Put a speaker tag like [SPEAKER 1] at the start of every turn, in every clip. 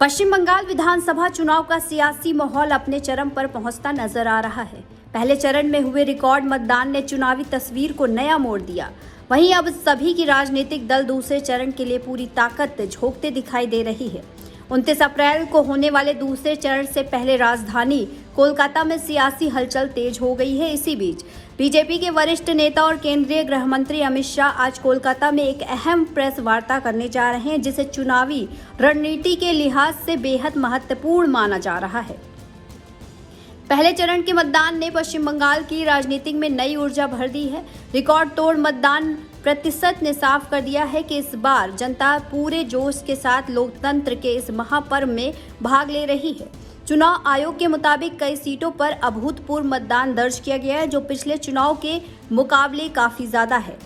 [SPEAKER 1] पश्चिम बंगाल विधानसभा चुनाव का सियासी माहौल अपने चरम पर पहुंचता नजर आ रहा है। पहले चरण में हुए रिकॉर्ड मतदान ने चुनावी तस्वीर को नया मोड़ दिया। वहीं अब सभी की राजनीतिक दल दूसरे चरण के लिए पूरी ताकत झोंकते दिखाई दे रही है। 29 अप्रैल को होने वाले दूसरे चरण से पहले राजधानी कोलकाता में सियासी हलचल तेज हो गई है। इसी बीच बीजेपी के वरिष्ठ नेता और केंद्रीय गृह मंत्री अमित शाह आज कोलकाता में एक अहम प्रेस वार्ता करने जा रहे हैं, जिसे चुनावी रणनीति के लिहाज से बेहद महत्वपूर्ण माना जा रहा है। पहले चरण के मतदान ने पश्चिम बंगाल की राजनीति में नई ऊर्जा भर दी है। रिकॉर्ड तोड़ मतदान प्रतिशत ने साफ कर दिया है कि इस बार जनता पूरे जोश के साथ लोकतंत्र के इस महापर्व में भाग ले रही है। चुनाव आयोग के मुताबिक कई सीटों पर अभूतपूर्व मतदान दर्ज किया गया है, जो पिछले चुनाव के मुकाबले काफी ज्यादा है।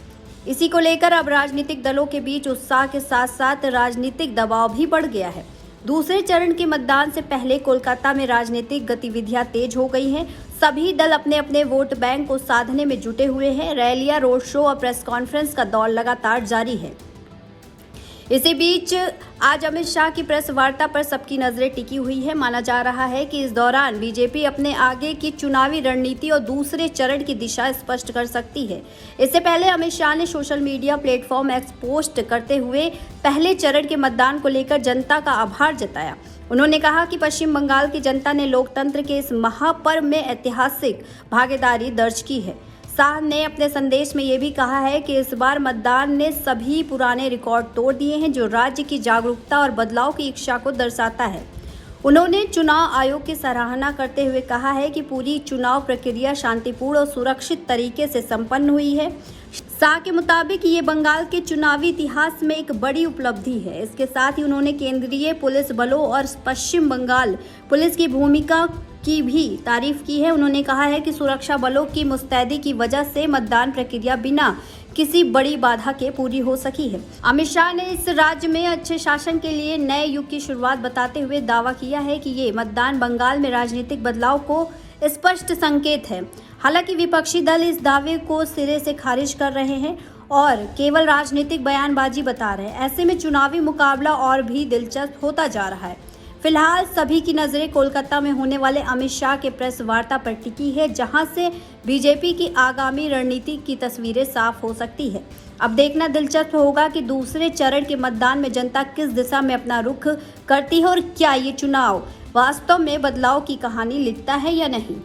[SPEAKER 1] इसी को लेकर अब राजनीतिक दलों के बीच उत्साह के साथ साथ राजनीतिक दबाव भी बढ़ गया है। दूसरे चरण के मतदान से पहले कोलकाता में राजनीतिक गतिविधियां तेज हो गई हैं। सभी दल अपने अपने वोट बैंक को साधने में जुटे हुए हैं। रैलियां, रोड शो और प्रेस कॉन्फ्रेंस का दौर लगातार जारी है। इसी बीच आज अमित शाह की प्रेस वार्ता पर सबकी नजरें टिकी हुई है। माना जा रहा है कि इस दौरान बीजेपी अपने आगे की चुनावी रणनीति और दूसरे चरण की दिशा स्पष्ट कर सकती है। इससे पहले अमित शाह ने social media platform x post करते हुए पहले चरण के मतदान को लेकर जनता का आभार जताया। उन्होंने कहा कि पश्चिम बंगाल की जनता ने लोकतंत्र के इस महापर्व में ऐतिहासिक भागीदारी दर्ज की है। शाह ने अपने संदेश में ये भी कहा है कि इस बार मतदान ने सभी पुराने रिकॉर्ड तोड़ दिए हैं, जो राज्य की जागरूकता और बदलाव की इच्छा को दर्शाता है। उन्होंने चुनाव आयोग की सराहना करते हुए कहा है कि पूरी चुनाव प्रक्रिया शांतिपूर्ण और सुरक्षित तरीके से संपन्न हुई है। शाह के मुताबिक ये बंगाल के चुनावी इतिहास में एक बड़ी उपलब्धि है। इसके साथ ही उन्होंने केंद्रीय पुलिस बलों और पश्चिम बंगाल पुलिस की भूमिका की भी तारीफ की है। उन्होंने कहा है कि सुरक्षा बलों की मुस्तैदी की वजह से मतदान प्रक्रिया बिना किसी बड़ी बाधा के पूरी हो सकी है। अमित शाह ने इस राज्य में अच्छे शासन के लिए नए युग की शुरुआत बताते हुए दावा किया है कि ये मतदान बंगाल में राजनीतिक बदलाव को स्पष्ट संकेत है। हालांकि विपक्षी दल इस दावे को सिरे से खारिज कर रहे हैं और केवल राजनीतिक बयानबाजी बता रहे हैं। ऐसे में चुनावी मुकाबला और भी दिलचस्प होता जा रहा है। फिलहाल सभी की नजरें कोलकाता में होने वाले अमित शाह के प्रेस वार्ता पर टिकी है, जहां से बीजेपी की आगामी रणनीति की तस्वीरें साफ हो सकती है। अब देखना दिलचस्प होगा कि दूसरे चरण के मतदान में जनता किस दिशा में अपना रुख करती है और क्या ये चुनाव वास्तव में बदलाव की कहानी लिखता है या नहीं।